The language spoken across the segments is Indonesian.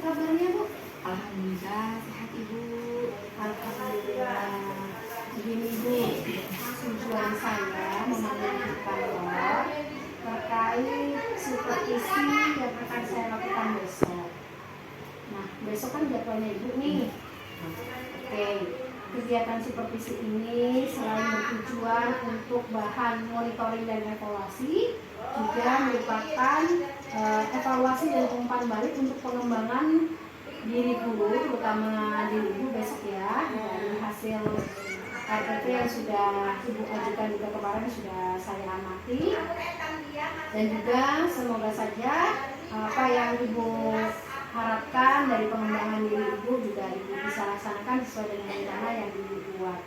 kabarnya Bu? Alhamdulillah sehat Ibu. Alhamdulillah. Begini Bu, tujuan saya memenuhi kantor terkait supervisi yang akan saya lakukan besok. Nah, besok kan jadwalnya Ibu nih. Oke, kegiatan supervisi ini selain bertujuan untuk bahan monitoring dan evaluasi, juga merupakan evaluasi dan umpan balik untuk pengembangan diri guru, terutama diri Ibu besok ya, dari hasil RPT yang sudah Ibu ajukan juga kemarin sudah saya amati, dan juga semoga saja apa yang Ibu harapkan dari pengembangan diri Ibu juga Ibu bisa laksanakan sesuai dengan rencana yang Ibu buat.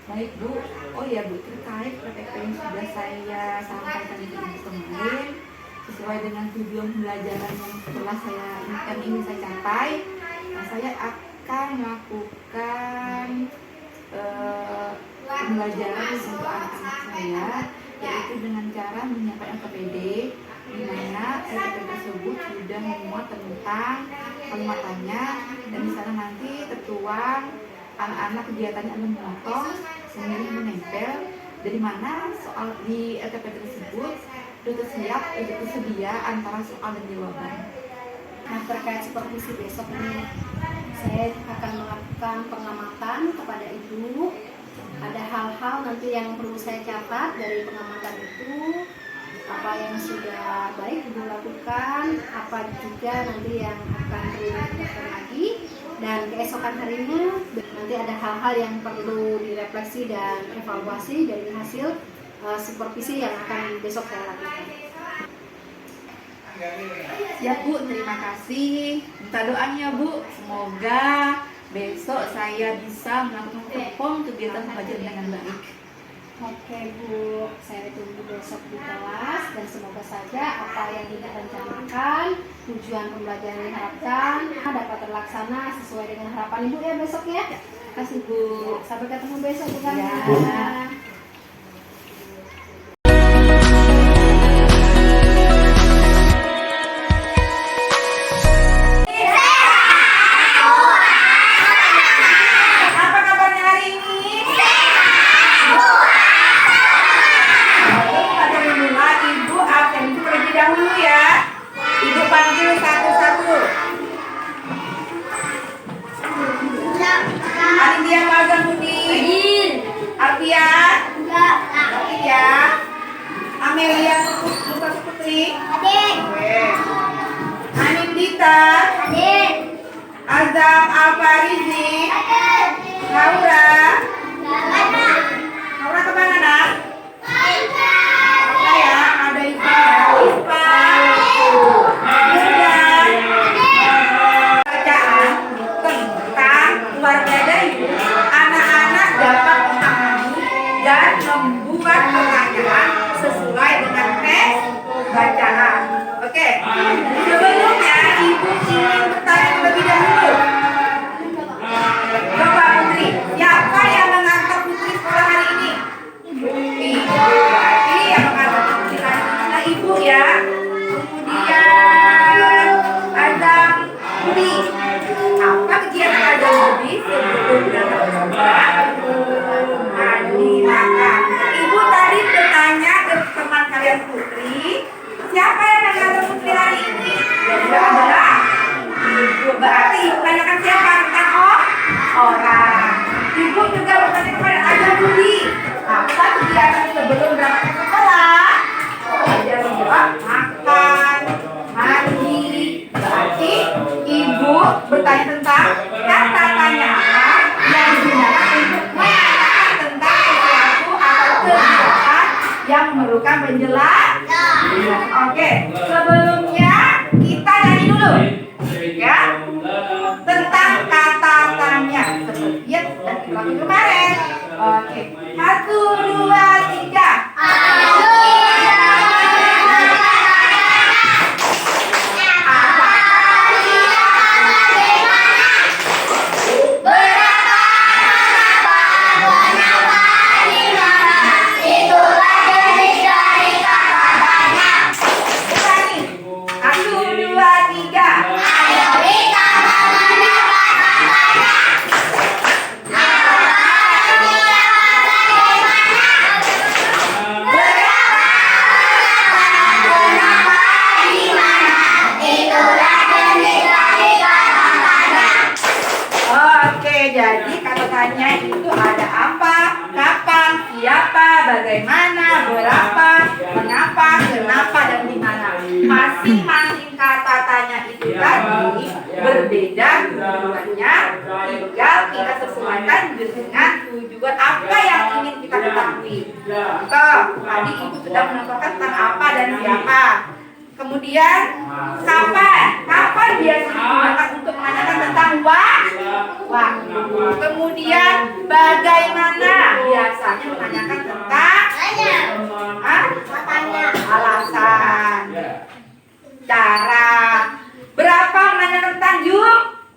Baik Bu, oh ya Bu, terkait PPP yang sudah saya sampaikan ke Ibu kemarin, sesuai dengan tujuan pembelajaran yang ingin saya capai, saya akan melakukan pembelajaran untuk anak-anak saya, yaitu dengan cara menyiapkan LKPD, di mana LKPD tersebut sudah memuat tentang kalimat tanya, dan di sana nanti tertuang anak-anak kegiatannya adalah memotong, memilih, menempel, dari mana soal di LKPD tersebut sudah tersedia antara soal dan jawaban. Nah, terkait supervisi besok ini, saya akan melakukan pengamatan kepada Ibu. Ada hal-hal nanti yang perlu saya catat dari pengamatan itu, apa yang sudah baik Ibu lakukan, apa juga nanti yang akan perlu dilakukan lagi, dan keesokan harinya nanti ada hal-hal yang perlu direfleksi dan evaluasi dari hasil supervisi yang akan besok saya lakukan. Ya Bu, terima kasih. Minta doanya Bu, semoga besok saya bisa melakukan perform kegiatan pembelajaran dengan baik. Oke Bu, saya tunggu besok di kelas, dan semoga saja apa yang Ibu rencanakan, tujuan pembelajaran yang diharapkan dapat terlaksana sesuai dengan harapan Ibu ya besok ya. Terima kasih Bu. Sampai ketemu besok Bu kan. Ya. Amelia Lukas Putri, Adik. Anindita, Adik. Azam Alfarizi, Adik. Laura. Mana? Laura kemana nak? Aika. Laura ya, ada Ispa. Ispa. Bacaan tentang keluarga Dayu, anak-anak dapat memahami dan membuat pertanyaan sesuai dengan tes bacaan. Oke. Sebelumnya Ibu ingin bertanya terlebih dahulu. Coba Putri, siapa yang mengantar Putri sekolah hari ini? Ibu. Berarti yang mengantar Putri hari ini adalah Ibu ya. Kemudian ada Budi. Apa kegiatan ada Budi sebelum berangkat ke sekolah? Mandi makan. Ibu tadi bertanya ke teman kalian Putri, siapa yang mengantar Putri hari ini? Dia adalah Ibu. Berarti Ibu tanyakan siapa? Tentang orang. Ibu juga bertanya kepada Ayah Budi, apa kegiatan sebelum berangkat ke sekolah? Dia menjawab makan, mandi. Berarti Ibu bertanya tentang kata tanya apa yang digunakan untuk mengatakan tentang sesuatu atau kegiatan yang memerlukan penjelasan. Oke, sebelumnya kita nyanyi dulu ya tentang kata tanya seperti yang sudah kita lakukan kemarin. Oke, 1, 2, 3. ini berbeda tujuannya, tinggal kita sesuaikan dengan tujuan apa yang ingin kita ketahui. Contoh, tadi ibu sudah menentukan tentang apa dan siapa. Kemudian, kapan biasanya digunakan untuk menanyakan tentang waktu. Kemudian, bagaimana biasanya menanyakan tentang alasan, cara. Berapa menanyakan tentang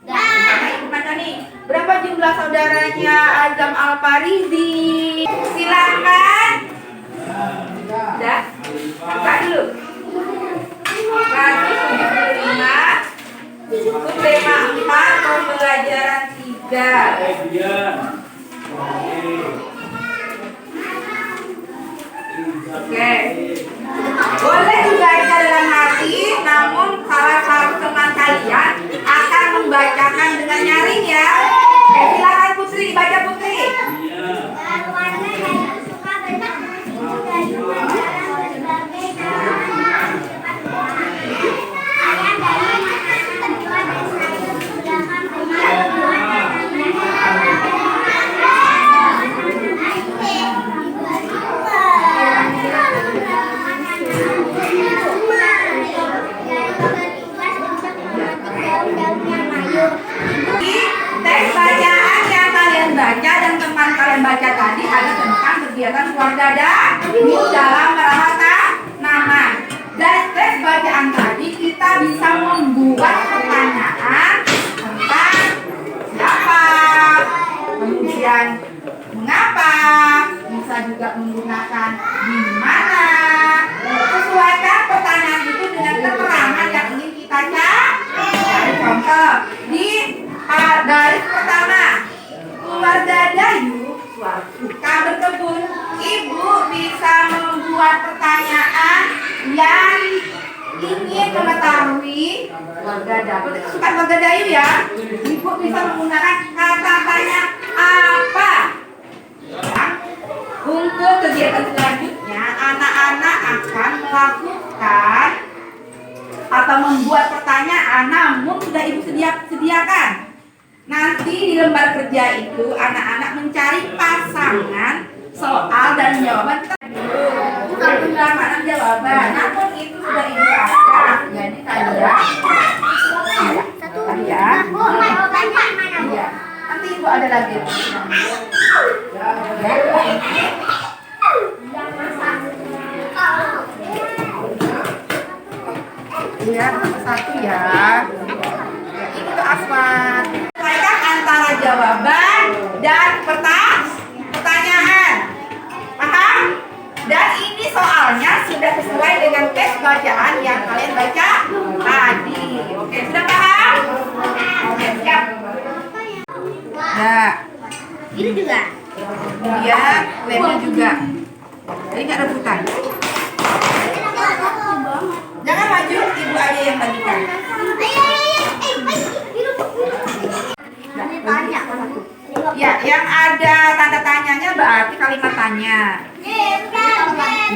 Karena ibu nanya nih, berapa jumlah saudaranya Azam Al-Farizi? Silakan. Udah? Buka dulu. 175 untuk tema 4 pembelajaran 3. Oke. Boleh dibaca dalam hati, namun salah satu teman kalian akan membacakan dengan nyaring ya. Oke, silakan Putri, baca Putri. Teks bacaan yang kalian baca dan teman kalian baca tadi ada tentang kegiatan keluarga dalam merawat tanaman. Dan teks bacaan tadi kita bisa membuat pertanyaan tentang siapa, kemudian mengapa, bisa juga menggunakan di mana. Sesuaikan pertanyaan itu dengan keterangan yang ingin kita cari. Contoh di garis pertama, keluarga Dayu suka berkebun. Ibu bisa membuat pertanyaan yang ingin mengetahui keluarga Dayu. Suka keluarga Dayu ya. Ibu bisa menggunakan kata tanya apa. Untuk kegiatan selanjutnya, anak-anak akan melakukan atau membuat pertanyaan, namun sudah ibu sediakan. Nanti di lembar kerja itu anak-anak mencari pasangan soal dan jawaban. Bukan penerapan jawaban, namun itu sudah ibu kasih. Jadi kalian, iya. Nanti ibu ada lagi. Ya, satu ya. Ini tuh Aswan. Sesuaikan antara jawaban dan pertanyaan. Paham? Dan ini soalnya sudah sesuai dengan teks bacaan yang kalian baca tadi. Oke, sudah paham? Oke, siap. Nah, Ini juga. dia lemnya juga. Jadi nggak rebutan. Jangan maju, ibu aja yang bagikan. Ya, yang ada tanda tanyanya berarti kalimat tanya.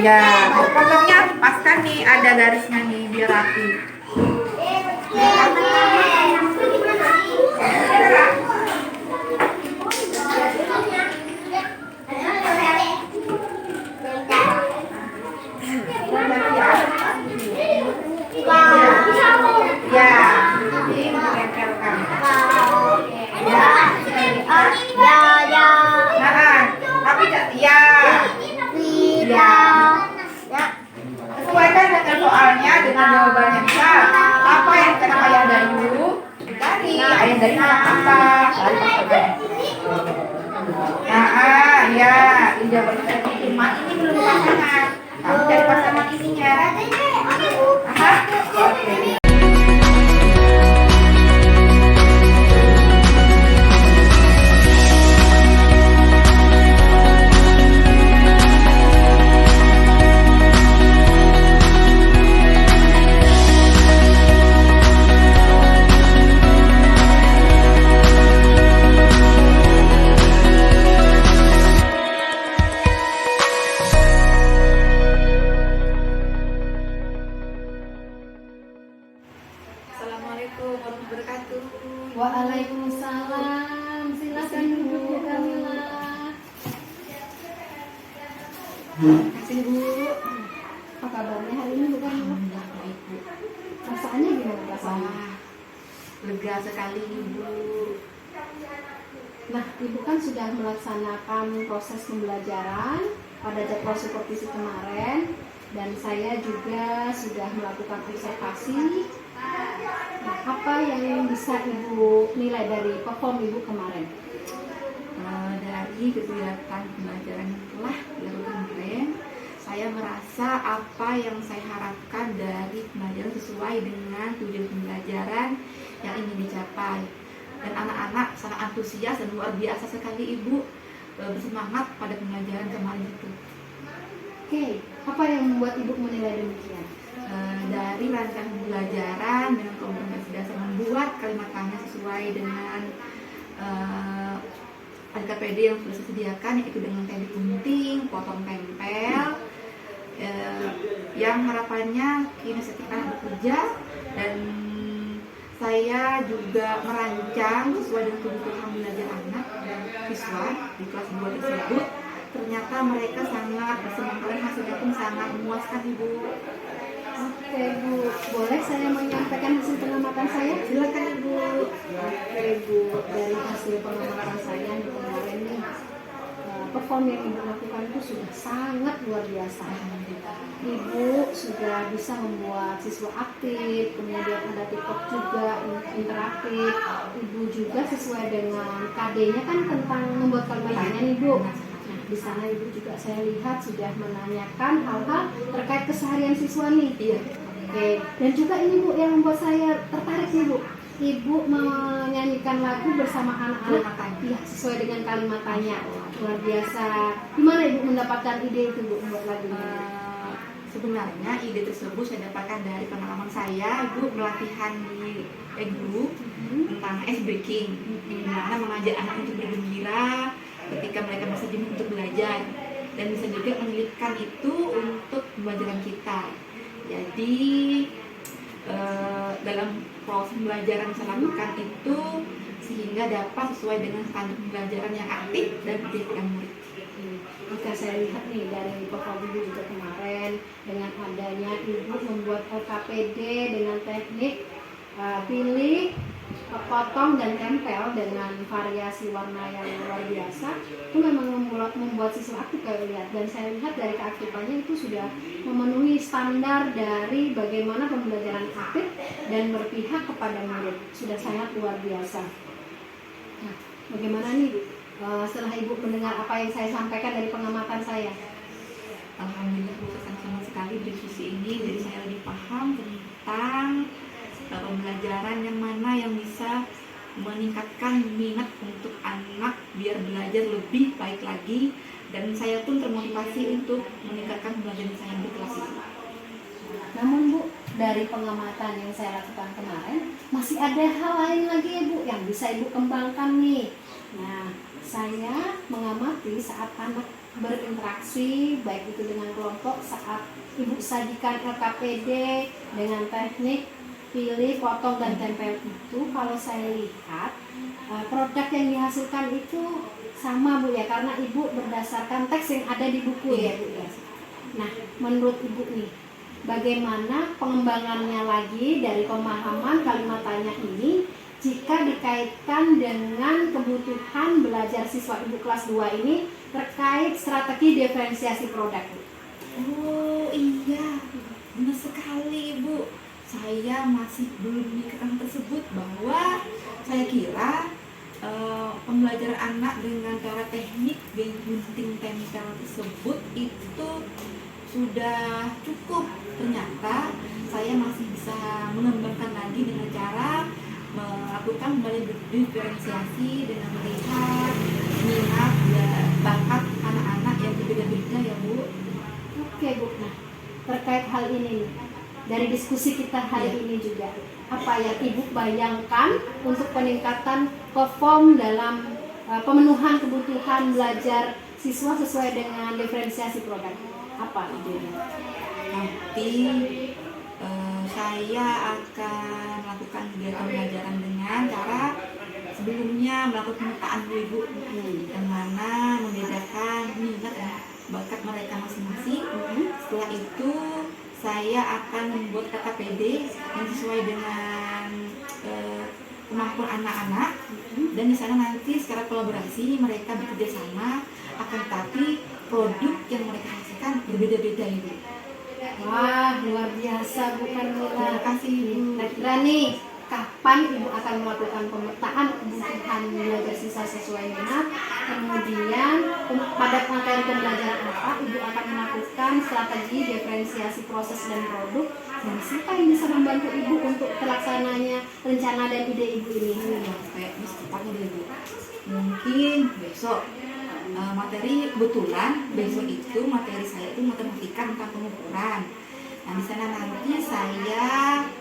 Ya, pokoknya paskan nih, ada garisnya nih biar rapi. Ya, ini menempelkan. Tapi ya. Sesuaikan dengan soalnya dengan jawabannya. Misal, apa yang kata ayah Dayu? Dari ayah Dayu apa? Ya, jawabannya cuma ini belum pasangan. Kamu cari pasangan ininya. Oke. Assalamualaikum warahmatullahi wabarakatuh. Waalaikumsalam. Silakan duduk Bu Kamila. Terima kasih Bu. Apa kabarnya hari ini Bu Kamila? Alhamdulillah baik Bu. Perasaannya gimana perasaannya? Wah, lega sekali Bu. Nah, Ibu kan sudah melaksanakan proses pembelajaran pada jadwal supervisi kemarin, dan saya juga sudah melakukan observasi. Nah, apa yang bisa Ibu nilai dari perform Ibu kemarin? Dari kegiatan pembelajaran yang telah dilakukan kemarin, saya merasa apa yang saya harapkan dari pembelajaran sesuai dengan tujuan pembelajaran yang ingin dicapai. Dan anak-anak sangat antusias dan luar biasa sekali Ibu, bersemangat pada pembelajaran kemarin itu. Oke, apa yang membuat Ibu menilai demikian? Dari rangkaian pembelajaran dengan kompetensi dasar membuat kalimatnya sesuai dengan LKPD yang sudah disediakan, yaitu dengan teknik gunting, potong tempel, yang harapannya kinestetik anak bekerja, dan saya juga merancang sesuai dengan kebutuhan belajar anak dan siswa di kelas 2 tersebut. Ternyata mereka sangat bersemangat dan hasilnya pun sangat memuaskan Ibu. Oke Bu, boleh saya menyampaikan hasil pengamatan saya? Silakan Ibu. Oke Bu, dari hasil pengamatan saya di kemarin nih, perform yang Ibu lakukan itu sudah sangat luar biasa. Ibu sudah bisa membuat siswa aktif, kemudian ada TikTok juga interaktif. Ibu juga sesuai dengan KD-nya kan tentang membuat kalimat tanya nih Bu. Nah, di sana Ibu juga saya lihat sudah menanyakan hal-hal terkait keseharian siswa nih. Iya. Oke, dan juga ini Bu yang membuat saya tertarik nih Bu. Ibu menyanyikan lagu bersama anak-anak, ya, sesuai dengan kalimat tanya. Luar biasa. Gimana Ibu mendapatkan ide itu Bu buat lagunya? Sebenarnya ide tersebut saya dapatkan dari pengalaman saya, Ibu, pelatihan di group tentang ice breaking, di mana mengajak anak untuk bergembira ketika mereka masih jenuh untuk belajar, dan bisa juga menyelipkan itu untuk pembelajaran kita. Jadi dalam proses pembelajaran yang saya lakukan itu sehingga dapat sesuai dengan standar pembelajaran yang aktif dan pendidikan murid. Jika saya lihat nih dari perform Ibu juga kemarin, dengan adanya Ibu membuat LKPD dengan teknik pilih, potong dan tempel dengan variasi warna yang luar biasa, itu memang membuat siswa aktif kalau lihat. Dan saya lihat dari keaktifannya itu sudah memenuhi standar dari bagaimana pembelajaran aktif dan berpihak kepada murid. Sudah sangat luar biasa. Nah, bagaimana nih Bu? Setelah Ibu mendengar apa yang saya sampaikan dari pengamatan saya? Alhamdulillah Bu, saya senang sekali diskusi ini, jadi saya lebih paham tentang pembelajaran yang mana yang bisa meningkatkan minat untuk anak biar belajar lebih baik lagi, dan saya pun termotivasi untuk meningkatkan pembelajaran saya di kelas itu. Namun Bu, dari pengamatan yang saya lakukan kemarin, masih ada hal lain lagi ya Bu yang bisa Ibu kembangkan nih. Nah, saya mengamati saat anak berinteraksi, baik itu dengan kelompok, saat Ibu sajikan LKPD dengan teknik pilih, potong, dan tempel itu, kalau saya lihat produk yang dihasilkan itu sama Bu ya, karena Ibu berdasarkan teks yang ada di buku ya Bu ya. Nah, menurut Ibu nih, bagaimana pengembangannya lagi dari pemahaman kalimat tanya ini jika dikaitkan dengan kebutuhan belajar siswa Ibu kelas 2 ini terkait strategi diferensiasi produk? Oh iya, benar sekali Ibu. Saya masih belum memikirkan tersebut, bahwa saya kira pembelajaran anak dengan cara teknik gunting tempel tersebut itu sudah cukup. Ternyata saya masih bisa mengembangkan lagi dengan cara melakukan kembali diferensiasi dengan melihat minat dan bakat anak-anak yang berbeda-beda ya Bu. Oke Bu, nah terkait hal ini nih, dari diskusi kita hari ini juga, apa yang Ibu bayangkan untuk peningkatan perform dalam pemenuhan kebutuhan belajar siswa sesuai dengan diferensiasi produk? Apa idenya? Nanti saya akan melakukan kegiatan pembelajaran dengan cara sebelumnya melakukan pemetaan dulu Ibu, yang mana membedakan minat dan bakat mereka masing-masing. Setelah itu saya akan membuat KKPD yang sesuai dengan kemampuan anak-anak, dan di sana nanti secara kolaborasi mereka bekerja sama, akan tetapi produk yang mereka hasilkan berbeda-beda Ibu. Wah, luar biasa Bu Terima Carmila. kasih Ibu. Kira-kira nih, kapan Ibu akan melakukan pemetaan kebutuhan belajar siswa sesuai minat? Kemudian, pada materi pembelajaran apa Ibu akan melakukan strategi diferensiasi proses dan produk? Dan siapa yang bisa membantu Ibu untuk terlaksananya rencana dan ide Ibu ini? Kayak secepatnya deh Bu. Mungkin besok materi, kebetulan besok itu materi saya itu matematika tentang pengukuran. Nah di sana nanti saya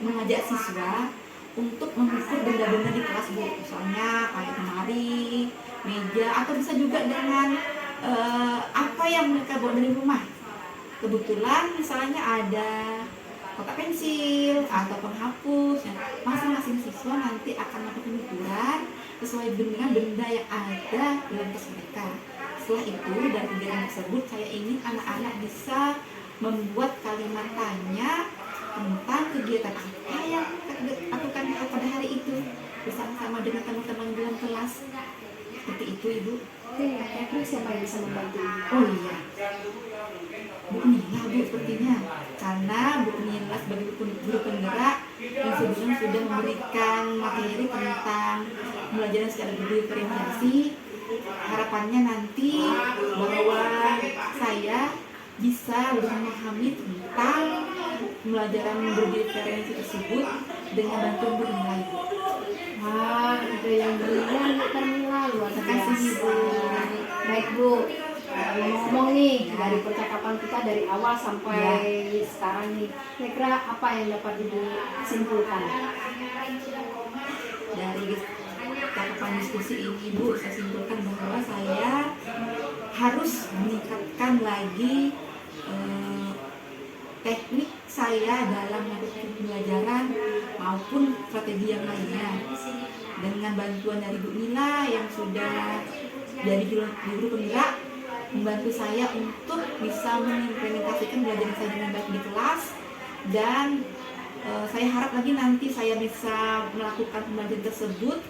mengajak siswa untuk mengukur benda-benda di kelas Bu, misalnya kayak lemari, meja, atau bisa juga dengan apa yang mereka bawa dari rumah. Kebetulan misalnya ada kotak pensil atau penghapus, ya, masing-masing siswa nanti akan melakukan pengukuran sesuai dengan benda yang ada dalam tas mereka. Setelah itu dari kegiatan tersebut saya ingin anak-anak bisa membuat kalimat tanya tentang kegiatan apa yang lakukan pada hari itu bersama-sama dengan teman-teman dalam kelas. Seperti itu Ibu. Oke, kira-kira siapa yang bisa membantu Ibu? Oh iya, Bu Nila Bu sepertinya, karena Bu Nila sebagai guru penggerak yang sebelumnya sudah memberikan materi tentang pembelajaran secara berdiferensiasi. Harapannya nanti bahwa saya bisa lebih memahami tentang pembelajaran berdiferensiasi tersebut dengan bantuan Bu Nila Ibu. Wah, ide yang brilian Bu Carmila, luar Terima kasih, biasa. Ibu. Baik Bu, ngomong-ngomong nih dari percakapan kita dari awal sampai sekarang nih, kira-kira apa yang dapat Ibu simpulkan? Dari cakapan diskusi ini Bu, saya simpulkan bahwa saya harus meningkatkan lagi teknik saya dalam melakukan pembelajaran maupun strategi yang lainnya. Dengan bantuan dari Bu Nila yang sudah dari guru penggerak membantu saya untuk bisa mengimplementasikan pembelajaran saya dengan baik di kelas, dan saya harap lagi nanti saya bisa melakukan pembelajaran tersebut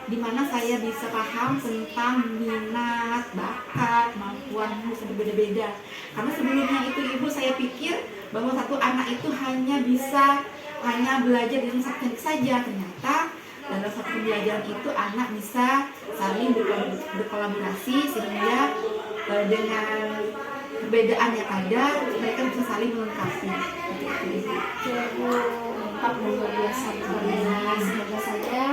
di mana saya bisa paham tentang minat, bakat, kemampuan bisa berbeda-beda. Karena sebelumnya itu Ibu saya pikir bahwa satu anak itu hanya belajar dengan subjek saja. Ternyata dalam satu pembelajaran itu anak bisa saling berkolaborasi sehingga dengan perbedaan yang ada mereka bisa saling melengkapi. Ibu lengkap dan luar biasa Bu Carmila. Semoga saja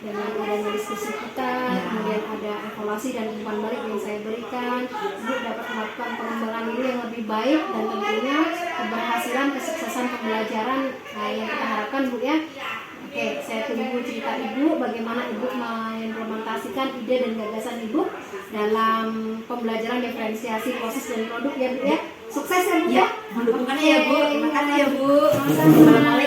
dengan adanya diskusi kita, kemudian ada evaluasi dan umpan balik yang saya berikan, Ibu dapat melakukan pengembangan diri yang lebih baik dan tentunya keberhasilan kesuksesan pembelajaran yang kita harapkan Bu ya. Oke, saya tunggu cerita Ibu bagaimana Ibu mengimplementasikan ide dan gagasan Ibu dalam pembelajaran diferensiasi proses dan produk ya Bu ya. Sukses ya Bu ya. Dukungannya ya Bu. Terima kasih ya Bu. Sama-sama.